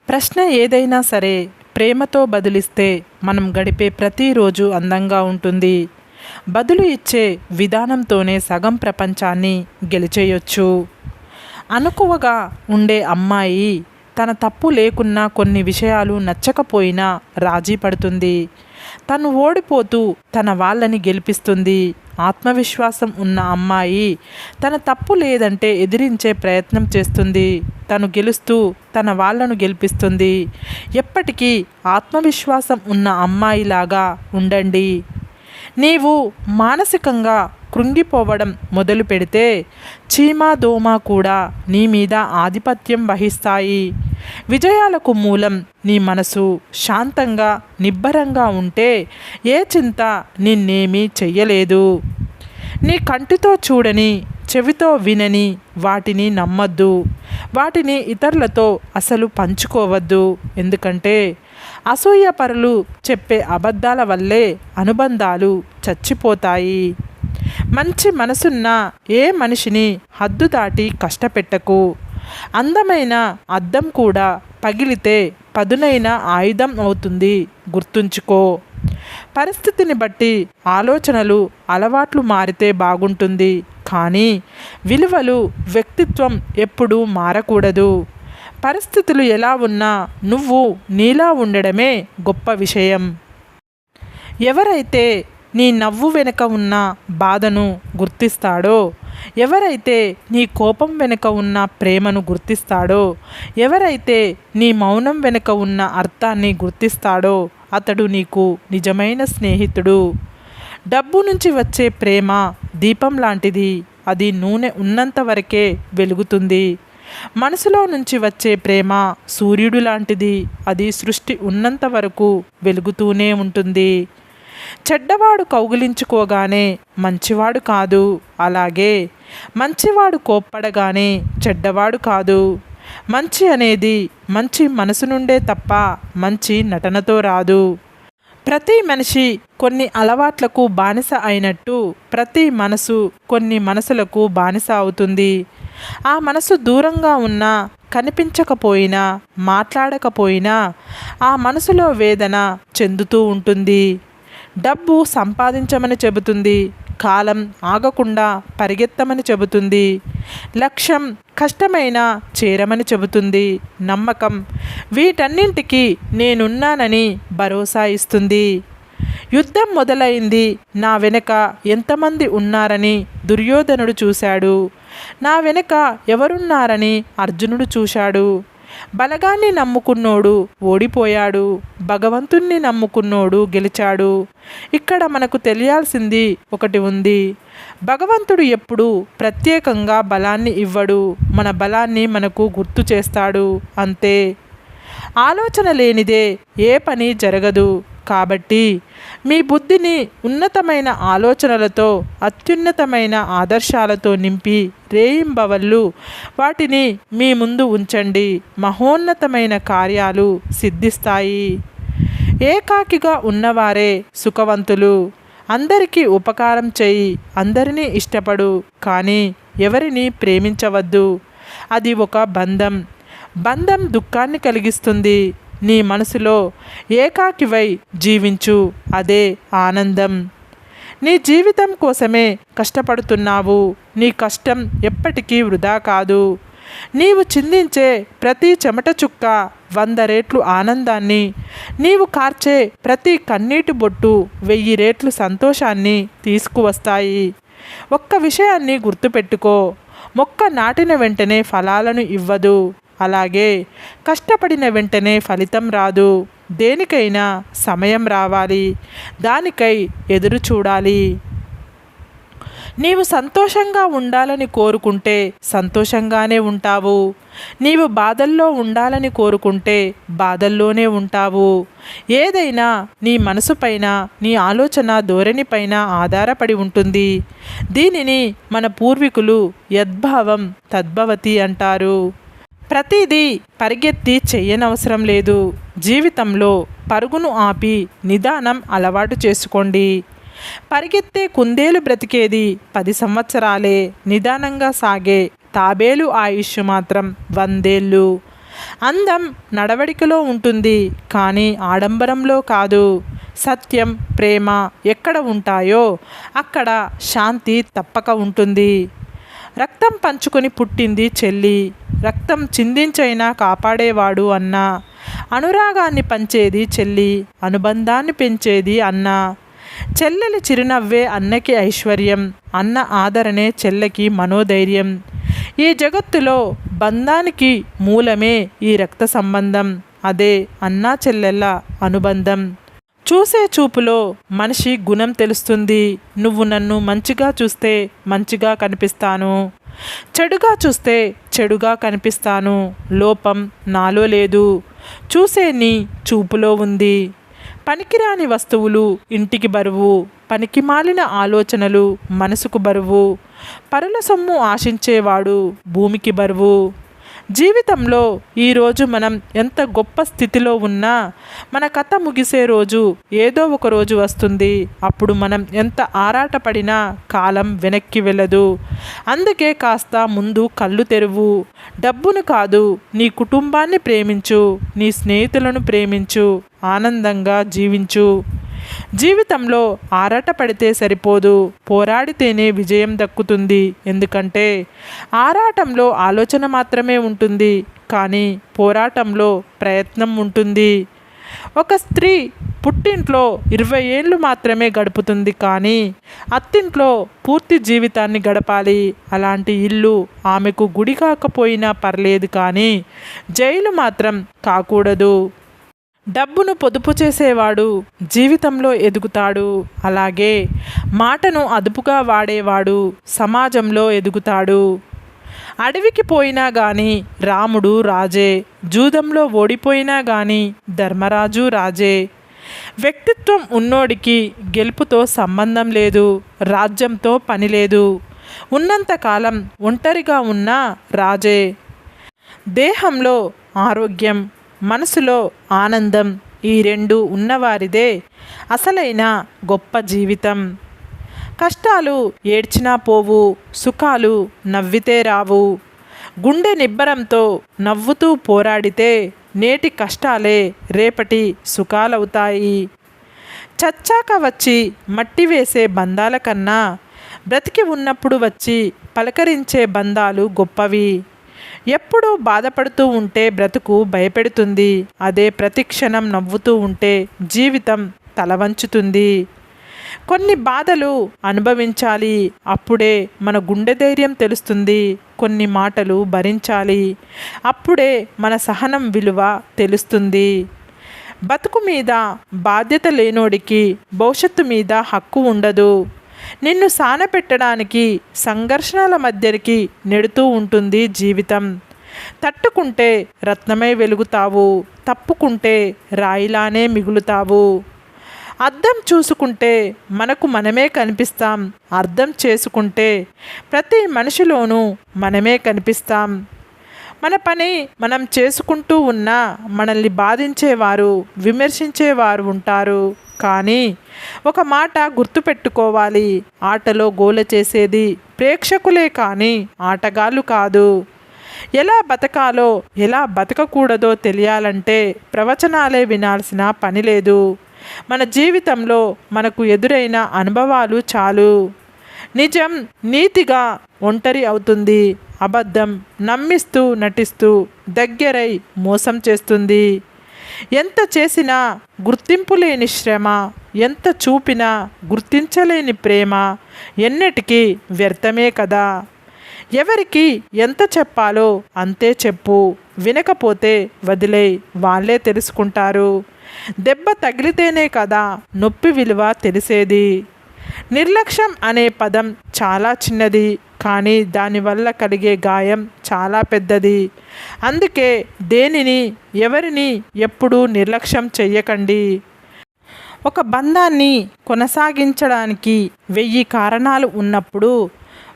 ప్రశ్న ఏదైనా సరే ప్రేమతో బదులిస్తే మనం గడిపే ప్రతిరోజు అందంగా ఉంటుంది. బదులు ఇచ్చే విధానంతోనే సగం ప్రపంచాన్ని గెలిచేయొచ్చు. అనుకువగా ఉండే అమ్మాయి తన తప్పు లేకున్నా కొన్ని విషయాలు నచ్చకపోయినా రాజీ పడుతుంది. తను ఓడిపోతూ తన వాళ్ళని గెలిపిస్తుంది. ఆత్మవిశ్వాసం ఉన్న అమ్మాయి తన తప్పు లేదంటే ఎదిరించే ప్రయత్నం చేస్తుంది. తను గెలుస్తూ తన వాళ్ళను గెలిపిస్తుంది. ఎప్పటికీ ఆత్మవిశ్వాసం ఉన్న అమ్మాయిలాగా ఉండండి. నీవు మానసికంగా కృంగిపోవడం మొదలు పెడితే చీమ దోమ కూడా నీ మీద ఆధిపత్యం వహిస్తాయి. విజయాలకు మూలం నీ మనసు శాంతంగా నిబ్బరంగా ఉంటే ఏ చింత నిన్నేమీ చెయ్యలేదు. నీ కంటితో చూడని చెవితో వినని వాటిని నమ్మద్దు. వాటిని ఇతరులతో అసలు పంచుకోవద్దు. ఎందుకంటే అసూయపరులు చెప్పే అబద్ధాల వల్లే అనుబంధాలు చచ్చిపోతాయి. మంచి మనసున్న ఏ మనిషిని హద్దు దాటి కష్టపెట్టకు. అందమైన అద్దం కూడా పగిలితే పదునైన ఆయుధం అవుతుంది, గుర్తుంచుకో. పరిస్థితిని బట్టి ఆలోచనలు అలవాట్లు మారితే బాగుంటుంది, కానీ విలువలు వ్యక్తిత్వం ఎప్పుడూ మారకూడదు. పరిస్థితులు ఎలా ఉన్నా నువ్వు నీలా ఉండడమే గొప్ప విషయం. ఎవరైతే నీ నవ్వు వెనుక ఉన్న బాధను గుర్తిస్తాడో, ఎవరైతే నీ కోపం వెనుక ఉన్న ప్రేమను గుర్తిస్తాడో, ఎవరైతే నీ మౌనం వెనుక ఉన్న అర్థాన్ని గుర్తిస్తాడో అతడు నీకు నిజమైన స్నేహితుడు. డబ్బు నుంచి వచ్చే ప్రేమ దీపం లాంటిది. అది నూనె ఉన్నంత వరకే వెలుగుతుంది. మనసులో నుంచి వచ్చే ప్రేమ సూర్యుడు లాంటిది. అది సృష్టి ఉన్నంత వరకు వెలుగుతూనే ఉంటుంది. చెడ్డవాడు కౌగిలించుకోగానే మంచివాడు కాదు, అలాగే మంచివాడు కోప్పడగానే చెడ్డవాడు కాదు. మంచి అనేది మంచి మనసు నుండే తప్ప మంచి నటనతో రాదు. ప్రతి మనిషి కొన్ని అలవాట్లకు బానిస అయినట్టు ప్రతి మనసు కొన్ని మనసులకు బానిస అవుతుంది. ఆ మనసు దూరంగా ఉన్నా, కనిపించకపోయినా, మాట్లాడకపోయినా ఆ మనసులో వేదన చెందుతూ ఉంటుంది. డబ్బు సంపాదించమని చెబుతుంది, కాలం ఆగకుండా పరిగెత్తమని చెబుతుంది. లక్ష్యం కష్టమైనా చేరమని చెబుతుంది. నమ్మకం వీటన్నింటికి నేనున్నానని భరోసా ఇస్తుంది. యుద్ధం మొదలైంది, నా వెనుక ఎంతమంది ఉన్నారని దుర్యోధనుడు చూశాడు. నా వెనుక ఎవరున్నారని అర్జునుడు చూశాడు. బలగాన్ని నమ్ముకున్నోడు ఓడిపోయాడు, భగవంతుణ్ణి నమ్ముకున్నోడు గెలిచాడు. ఇక్కడ మనకు తెలియాల్సింది ఒకటి ఉంది. భగవంతుడు ఎప్పుడూ ప్రత్యేకంగా బలాన్ని ఇవ్వడు, మన బలాన్ని మనకు గుర్తు చేస్తాడు, అంతే. ఆలోచన లేనిదే ఏ పని జరగదు. కాబట్టి మీ బుద్ధిని ఉన్నతమైన ఆలోచనలతో, అత్యున్నతమైన ఆదర్శాలతో నింపి రేయింబవళ్ళు వాటిని మీ ముందు ఉంచండి. మహోన్నతమైన కార్యాలు సిద్ధిస్తాయి. ఏకాకిగా ఉన్నవారే సుఖవంతులు. అందరికీ ఉపకారం చేయి, అందరినీ ఇష్టపడు, కానీ ఎవరిని ప్రేమించవద్దు. అది ఒక బంధం. బంధం దుఃఖాన్ని కలిగిస్తుంది. నీ మనసులో ఏకాకివై జీవించు, అదే ఆనందం. నీ జీవితం కోసమే కష్టపడుతున్నావు. నీ కష్టం ఎప్పటికీ వృధా కాదు. నీవు చిందించే ప్రతి చెమట చుక్క 100 రెట్లు ఆనందాన్ని, నీవు కార్చే ప్రతి కన్నీటి బొట్టు 1000 రెట్లు సంతోషాన్ని తీసుకువస్తాయి. ఒక్క విషయాన్ని గుర్తుపెట్టుకో, మొక్క నాటిన వెంటనే ఫలాలను ఇవ్వదు, అలాగే కష్టపడిన వెంటనే ఫలితం రాదు. దేనికైనా సమయం రావాలి, దానికై ఎదురు చూడాలి. నీవు సంతోషంగా ఉండాలని కోరుకుంటే సంతోషంగానే ఉంటావు. నీవు బాధల్లో ఉండాలని కోరుకుంటే బాధల్లోనే ఉంటావు. ఏదైనా నీ మనసుపైన, నీ ఆలోచన ధోరణిపైన ఆధారపడి ఉంటుంది. దీనిని మన పూర్వీకులు యద్భావం తద్భవతి అంటారు. ప్రతిదీ పరిగెత్తి చెయ్యనవసరం లేదు. జీవితంలో పరుగును ఆపి నిదానం అలవాటు చేసుకోండి. పరిగెత్తే కుందేలు బ్రతికేది 10 సంవత్సరాలే, నిదానంగా సాగే తాబేలు ఆయుష్ మాత్రం 100 ఏళ్ళు. అందం నడవడికలో ఉంటుంది, కానీ ఆడంబరంలో కాదు. సత్యం, ప్రేమ ఎక్కడ ఉంటాయో అక్కడ శాంతి తప్పక ఉంటుంది. రక్తం పంచుకొని పుట్టింది చెల్లి, రక్తం చిందించైనా కాపాడేవాడు అన్న. అనురాగాన్ని పంచేది చెల్లి, అనుబంధాన్ని పెంచేది అన్న. చెల్లెలి చిరునవ్వే అన్నకి ఐశ్వర్యం, అన్న ఆదరణే చెల్లెకి మనోధైర్యం. ఈ జగత్తులో బంధానికి మూలమే ఈ రక్త సంబంధం, అదే అన్నా చెల్లెళ్ళ అనుబంధం. చూసే చూపులో మనిషి గుణం తెలుస్తుంది. నువ్వు నన్ను మంచిగా చూస్తే మంచిగా కనిపిస్తాను, చెడుగా చూస్తే చెడుగా కనిపిస్తాను. లోపం నాలో లేదు, చూసే నీ చూపులో ఉంది. పనికిరాని వస్తువులు ఇంటికి బరువు, పనికిమాలిన ఆలోచనలు మనసుకు బరువు. పరుల సొమ్ము ఆశించేవాడు భూమికి బరువు. జీవితంలో ఈరోజు మనం ఎంత గొప్ప స్థితిలో ఉన్నా మన కథ ముగిసే రోజు ఏదో ఒక రోజు వస్తుంది. అప్పుడు మనం ఎంత ఆరాటపడినా కాలం వెనక్కి వెళ్ళదు. అందుకే కాస్త ముందు కళ్ళు తెరువు. డబ్బును కాదు, నీ కుటుంబాన్ని ప్రేమించు, నీ స్నేహితులను ప్రేమించు, ఆనందంగా జీవించు. జీవితంలో ఆరాట పడితే సరిపోదు, పోరాడితేనే విజయం దక్కుతుంది. ఎందుకంటే ఆరాటంలో ఆలోచన మాత్రమే ఉంటుంది, కానీ పోరాటంలో ప్రయత్నం ఉంటుంది. ఒక స్త్రీ పుట్టింట్లో 20 ఏళ్ళు మాత్రమే గడుపుతుంది, కానీ అత్తింట్లో పూర్తి జీవితాన్ని గడపాలి. అలాంటి ఇల్లు ఆమెకు గుడి కాకపోయినా పర్లేదు, కానీ జైలు మాత్రం కాకూడదు. డబ్బును పొదుపు చేసేవాడు జీవితంలో ఎదుగుతాడు. అలాగే మాటను అదుపుగా వాడేవాడు సమాజంలో ఎదుగుతాడు. అడవికి పోయినా కానీ రాముడు రాజే, జూదంలో ఓడిపోయినా కానీ ధర్మరాజు రాజే. వ్యక్తిత్వం ఉన్నోడికి గెలుపుతో సంబంధం లేదు, రాజ్యంతో పని లేదు. ఉన్నంతకాలం ఒంటరిగా ఉన్న రాజే. దేహంలో ఆరోగ్యం, మనసులో ఆనందం, ఈ రెండు ఉన్నవారిదే అసలైన గొప్ప జీవితం. కష్టాలు ఏడ్చినా పోవు, సుఖాలు నవ్వితే రావు. గుండె నిబ్బరంతో నవ్వుతూ పోరాడితే నేటి కష్టాలే రేపటి సుఖాలవుతాయి. చచ్చాక వచ్చి మట్టి వేసే బంధాల కన్నా బ్రతికి ఉన్నప్పుడు వచ్చి పలకరించే బంధాలు గొప్పవి. ఎప్పుడూ బాధపడుతూ ఉంటే బ్రతుకు భయపెడుతుంది, అదే ప్రతిక్షణం నవ్వుతూ ఉంటే జీవితం తలవంచుతుంది. కొన్ని బాధలు అనుభవించాలి, అప్పుడే మన గుండె ధైర్యం తెలుస్తుంది. కొన్ని మాటలు భరించాలి, అప్పుడే మన సహనం విలువ తెలుస్తుంది. బతుకు మీద బాధ్యత లేనోడికి భవిష్యత్తు మీద హక్కు ఉండదు. నిన్ను సానపెట్టడానికి సంఘర్షణల మధ్యకి నెడుతూ ఉంటుంది జీవితం. తట్టుకుంటే రత్నమై వెలుగుతావు, తప్పుకుంటే రాయిలానే మిగులుతావు. అద్దం చూసుకుంటే మనకు మనమే కనిపిస్తాం, అర్థం చేసుకుంటే ప్రతి మనిషిలోనూ మనమే కనిపిస్తాం. మన పని మనం చేసుకుంటూ ఉన్నా మనల్ని బాధించేవారు, విమర్శించేవారు ఉంటారు. కానీ ఒక మాట గుర్తుపెట్టుకోవాలి, ఆటలో గోల చేసేది ప్రేక్షకులే కానీ ఆటగాళ్ళు కాదు. ఎలా బతకాలో ఎలా బతకకూడదో తెలియాలంటే ప్రవచనాలే వినాల్సిన పని లేదు. మన జీవితంలో మనకు ఎదురైన అనుభవాలు చాలు. నిజం నీతిగా ఒంటరి అవుతుంది, అబద్ధం నమ్మిస్తూ నటిస్తూ దగ్గరై మోసం చేస్తుంది. ఎంత చేసినా గుర్తింపు లేని శ్రమ, ఎంత చూపినా గుర్తించలేని ప్రేమ ఎన్నటికీ వ్యర్థమే కదా. ఎవరికి ఎంత చెప్పాలో అంతే చెప్పు, వినకపోతే వదిలేయ్, వాళ్ళే తెలుసుకుంటారు. దెబ్బ తగిలితేనే కదా నొప్పి విలువ తెలిసేది. నిర్లక్ష్యం అనే పదం చాలా చిన్నది, కానీ దానివల్ల కలిగే గాయం చాలా పెద్దది. అందుకే దేనిని ఎవరిని ఎప్పుడూ నిర్లక్ష్యం చెయ్యకండి. ఒక బంధాన్ని కొనసాగించడానికి 1000 కారణాలు ఉన్నప్పుడు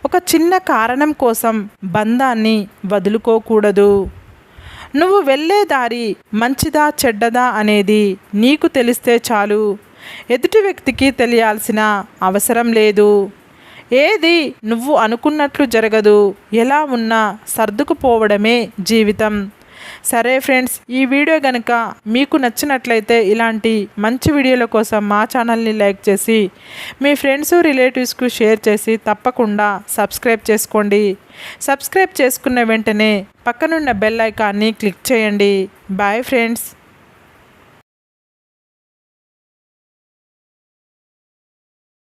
ఒక చిన్న కారణం కోసం బంధాన్ని వదులుకోకూడదు. నువ్వు వెళ్ళే దారి మంచిదా చెడ్డదా అనేది నీకు తెలిస్తే చాలు, ఎదుటి వ్యక్తికి తెలియాల్సిన అవసరం లేదు. ఏది నువ్వు అనుకున్నట్లు జరగదు, ఎలా ఉన్నా సర్దుకుపోవడమే జీవితం. సరే ఫ్రెండ్స్, ఈ వీడియో కనుక మీకు నచ్చినట్లయితే ఇలాంటి మంచి వీడియోల కోసం మా ఛానల్ని లైక్ చేసి మీ ఫ్రెండ్స్ రిలేటివ్స్కు షేర్ చేసి తప్పకుండా సబ్స్క్రైబ్ చేసుకోండి. సబ్స్క్రైబ్ చేసుకున్న వెంటనే పక్కనున్న బెల్ ఐకాన్ని క్లిక్ చేయండి. Bye friends.